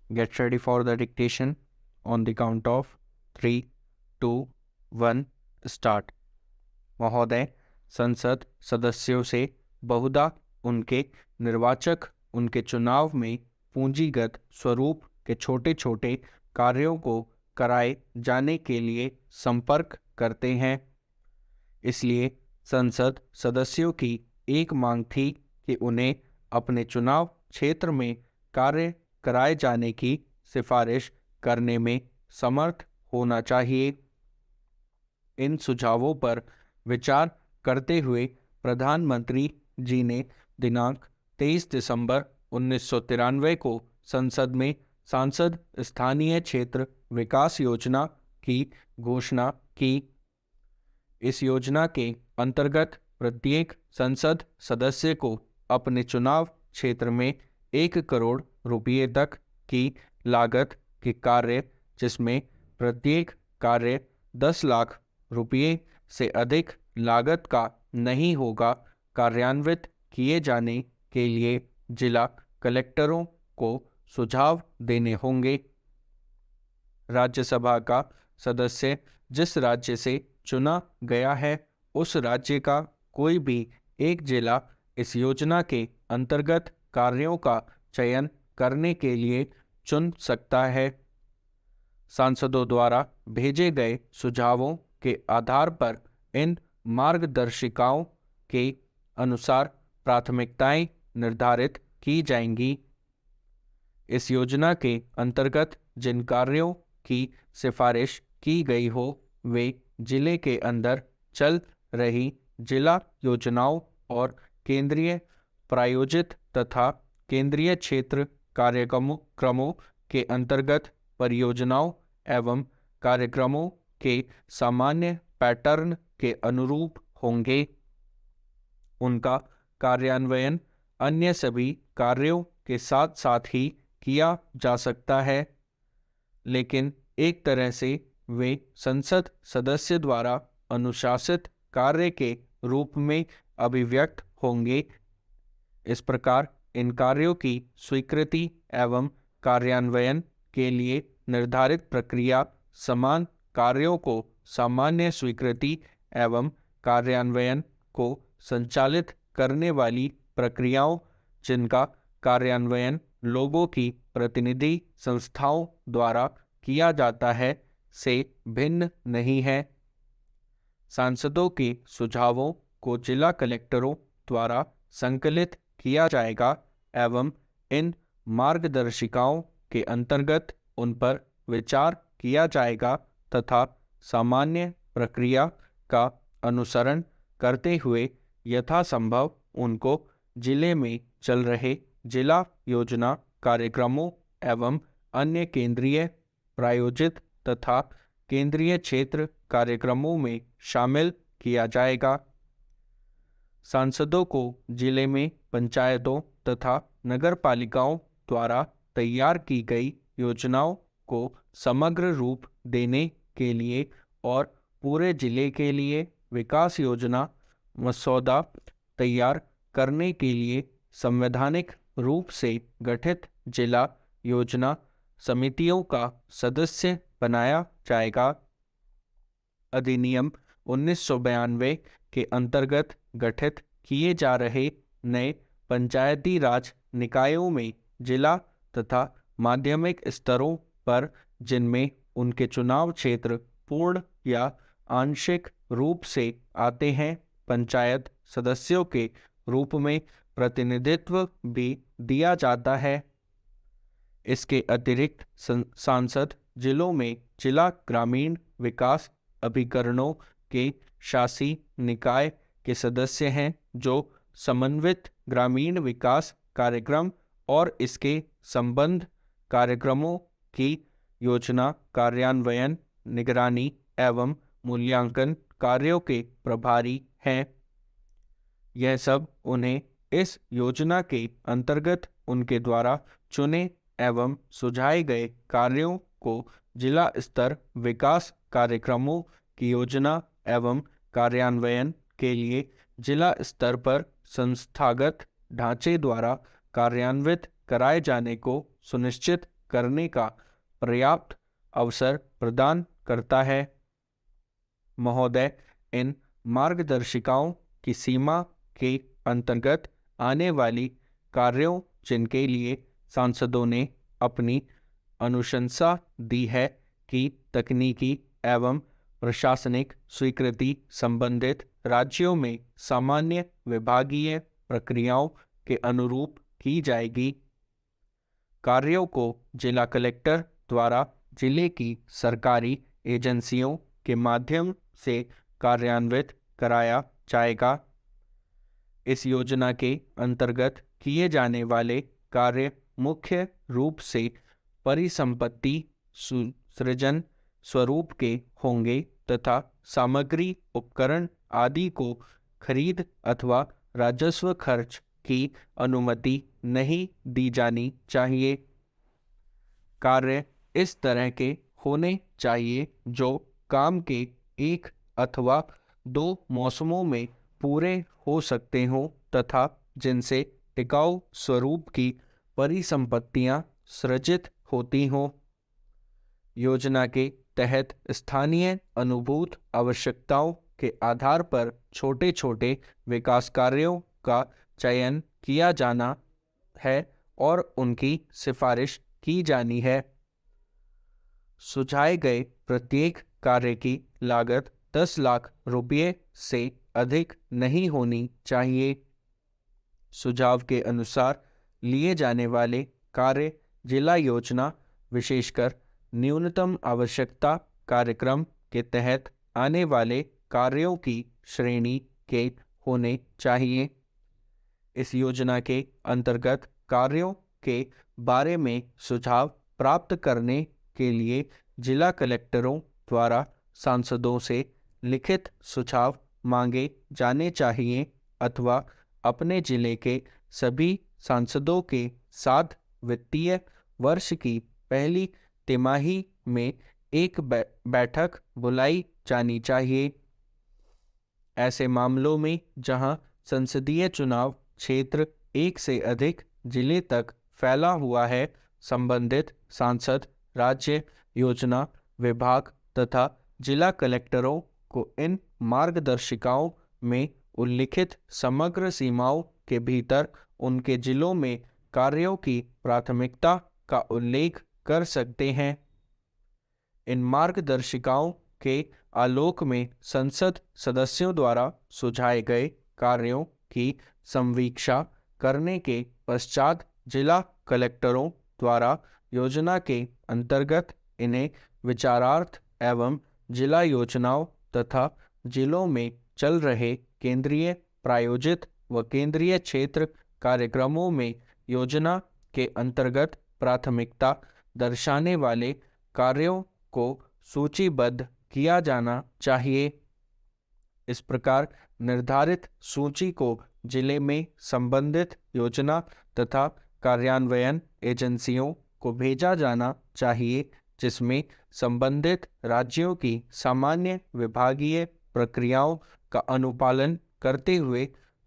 Get ready for the dictation on the count of 3, 2, 1, start। महोदय, संसद सदस्यों से बहुधा उनके निर्वाचक उनके चुनाव में पूंजीगत स्वरूप के छोटे छोटे कार्यों को कराए जाने के लिए संपर्क करते हैं। इसलिए संसद सदस्यों की एक मांग थी कि उन्हें अपने चुनाव क्षेत्र में कार्य कराए जाने की सिफारिश करने में समर्थ होना चाहिए। इन सुझावों पर विचार करते हुए प्रधानमंत्री जी ने दिनांक 23 दिसंबर 1993 को संसद में सांसद स्थानीय क्षेत्र विकास योजना की घोषणा की। इस योजना के अंतर्गत प्रत्येक संसद सदस्य को अपने चुनाव क्षेत्र में 1 करोड़ रुपये तक की लागत के कार्य, जिसमें प्रत्येक कार्य 10 लाख रुपये से अधिक लागत का नहीं होगा, कार्यान्वित किए जाने के लिए जिला कलेक्टरों को सुझाव देने होंगे। राज्यसभा का सदस्य जिस राज्य से चुना गया है, उस राज्य का कोई भी एक जिला इस योजना के अंतर्गत कार्यों का चयन करने के लिए चुन सकता है। सांसदों द्वारा भेजे गए सुझावों के आधार पर इन मार्गदर्शिकाओं के अनुसार प्राथमिकताएं निर्धारित की जाएंगी। इस योजना के अंतर्गत जिन कार्यों की सिफारिश की गई हो, वे जिले के अंदर चल रही जिला योजनाओं और केंद्रीय प्रायोजित तथा केंद्रीय क्षेत्र कार्यक्रमों के अंतर्गत परियोजनाओं एवं कार्यक्रमों के सामान्य पैटर्न के अनुरूप होंगे। उनका कार्यान्वयन अन्य सभी कार्यों के साथ साथ ही किया जा सकता है, लेकिन एक तरह से वे संसद सदस्य द्वारा अनुशासित कार्य के रूप में अभिव्यक्त होंगे। इस प्रकार इन कार्यों की स्वीकृति एवं कार्यान्वयन के लिए निर्धारित प्रक्रिया समान कार्यों को सामान्य स्वीकृति एवं कार्यान्वयन को संचालित करने वाली प्रक्रियाओं, जिनका कार्यान्वयन लोगों की प्रतिनिधि संस्थाओं द्वारा किया जाता है, से भिन्न नहीं है। सांसदों के सुझावों को जिला कलेक्टरों द्वारा संकलित किया जाएगा एवं इन मार्गदर्शिकाओं के अंतर्गत उन पर विचार किया जाएगा तथा सामान्य प्रक्रिया का अनुसरण करते हुए यथासंभव उनको जिले में चल रहे जिला योजना कार्यक्रमों एवं अन्य केंद्रीय प्रायोजित तथा केंद्रीय क्षेत्र कार्यक्रमों में शामिल किया जाएगा। सांसदों को जिले में पंचायतों तथा नगरपालिकाओं द्वारा तैयार की गई योजनाओं को समग्र रूप देने के लिए और पूरे जिले के लिए विकास योजना मसौदा तैयार करने के लिए संवैधानिक रूप से गठित जिला योजना समितियों का सदस्य बनाया जाएगा। अधिनियम 1992 के अंतर्गत गठित किए जा रहे नए पंचायती राज निकायों में जिला तथा माध्यमिक स्तरों पर, जिनमें उनके चुनाव क्षेत्र पूर्ण या आंशिक रूप से आते हैं, पंचायत सदस्यों के रूप में प्रतिनिधित्व भी दिया जाता है। इसके अतिरिक्त सांसद जिलों में जिला ग्रामीण विकास अभिकरणों के शासी निकाय के सदस्य हैं, जो समन्वित ग्रामीण विकास कार्यक्रम और इसके संबंध कार्यक्रमों की योजना कार्यान्वयन, निगरानी एवं मूल्यांकन कार्यों के प्रभारी हैं। यह सब उन्हें इस योजना के अंतर्गत उनके द्वारा चुने एवं सुझाए गए कार्यों को जिला स्तर विकास कार्यक्रमों की योजना एवं कार्यान्वयन के लिए जिला स्तर पर संस्थागत ढांचे द्वारा कार्यान्वित कराए जाने को सुनिश्चित करने का पर्याप्त अवसर प्रदान करता है। महोदय, इन मार्गदर्शिकाओं की सीमा के अंतर्गत आने वाली कार्यों जिनके लिए सांसदों ने अपनी अनुशंसा दी है कि तकनीकी एवं प्रशासनिक स्वीकृति संबंधित राज्यों में सामान्य विभागीय प्रक्रियाओं के अनुरूप की जाएगी। कार्यों को जिला कलेक्टर द्वारा जिले की सरकारी एजेंसियों के माध्यम से कार्यान्वित कराया जाएगा। इस योजना के अंतर्गत किए जाने वाले कार्य मुख्य रूप से परिसंपत्ति सृजन स्वरूप के होंगे तथा सामग्री, उपकरण आदि को खरीद अथवा राजस्व खर्च की अनुमति नहीं दी जानी चाहिए। कार्य इस तरह के होने चाहिए जो काम के एक अथवा 2 मौसमों में पूरे हो सकते हों तथा जिनसे टिकाऊ स्वरूप की परिसंपत्तियां सृजित होती हों। योजना के तहत स्थानीय अनुभूत आवश्यकताओं के आधार पर छोटे छोटे विकास कार्यों का चयन किया जाना है और उनकी सिफारिश की जानी है। सुझाए गए प्रत्येक कार्य की लागत 10 लाख रुपये से अधिक नहीं होनी चाहिए। सुझाव के अनुसार लिए जाने वाले कार्य जिला योजना विशेषकर न्यूनतम आवश्यकता कार्यक्रम के तहत आने वाले कार्यों की श्रेणी के होने चाहिए। इस योजना के अंतर्गत कार्यों के बारे में सुझाव प्राप्त करने के लिए जिला कलेक्टरों द्वारा सांसदों से लिखित सुझाव मांगे जाने चाहिए अथवा अपने जिले के सभी सांसदों के साथ वित्तीय वर्ष की पहली तिमाही में एक बैठक बुलाई जानी चाहिए। ऐसे मामलों में जहां संसदीय चुनाव क्षेत्र एक से अधिक जिले तक फैला हुआ है, संबंधित सांसद राज्य योजना विभाग तथा जिला कलेक्टरों को इन मार्गदर्शिकाओं में उल्लिखित समग्र सीमाओं के भीतर उनके जिलों में कार्यों की प्राथमिकता का उल्लेख कर सकते हैं। इन मार्गदर्शिकाओं के आलोक में संसद सदस्यों द्वारा सुझाए गए कार्यों की संवीक्षा करने के पश्चात जिला कलेक्टरों द्वारा योजना के अंतर्गत इन्हें विचारार्थ एवं जिला योजनाओं तथा जिलों में चल रहे केंद्रीय प्रायोजित व केंद्रीय क्षेत्र कार्यक्रमों में योजना के अंतर्गत प्राथमिकता दर्शाने वाले कार्यों को सूचीबद्ध किया जाना चाहिए। इस प्रकार निर्धारित सूची को जिले में संबंधित योजना तथा कार्यान्वयन एजेंसियों को भेजा जाना चाहिए, जिसमें संबंधित राज्यों की सामान्य विभागीय प्रक्रियाओं का अनुपालन करते हुए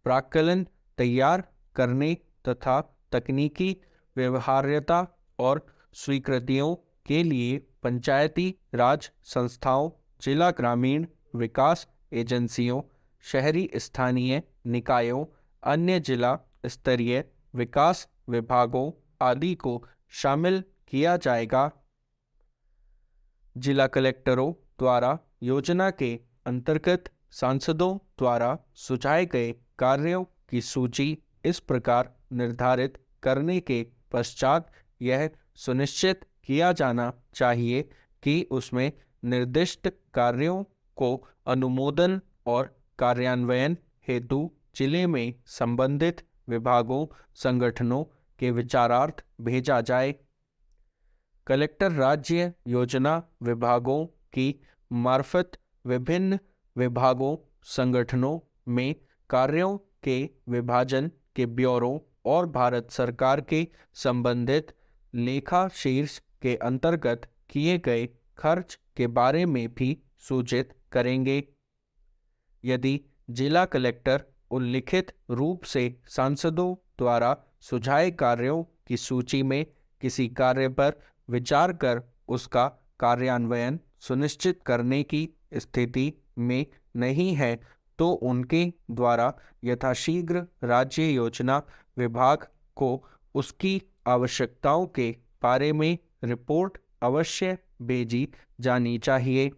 प्राक्कलन तैयार करने तथा तकनीकी व्यवहार्यता और स्वीकृतियों के लिए पंचायती राज संस्थाओं, जिला ग्रामीण विकास एजेंसियों, शहरी स्थानीय निकायों, अन्य जिला स्तरीय विकास विभागों आदि को शामिल किया जाएगा। जिला कलेक्टरों द्वारा योजना के अंतर्गत सांसदों द्वारा सुझाए गए कार्यों की सूची इस प्रकार निर्धारित करने के पश्चात यह सुनिश्चित किया जाना चाहिए कि उसमें निर्दिष्ट कार्यों को अनुमोदन और कार्यान्वयन हेतु जिले में संबंधित विभागों संगठनों के विचारार्थ भेजा जाए। कलेक्टर राज्य योजना विभागों की मार्फत विभिन्न विभागों संगठनों में कार्यों के विभाजन के ब्यौरों और भारत सरकार के संबंधित लेखा शीर्ष के अंतर्गत किए गए खर्च के बारे में भी सूचित करेंगे। यदि जिला कलेक्टर उल्लिखित रूप से सांसदों द्वारा सुझाए कार्यों की सूची में किसी कार्य पर विचार कर उसका कार्यान्वयन सुनिश्चित करने की स्थिति में नहीं है तो उनके द्वारा यथाशीघ्र राज्य योजना विभाग को उसकी आवश्यकताओं के बारे में रिपोर्ट अवश्य भेजी जानी चाहिए।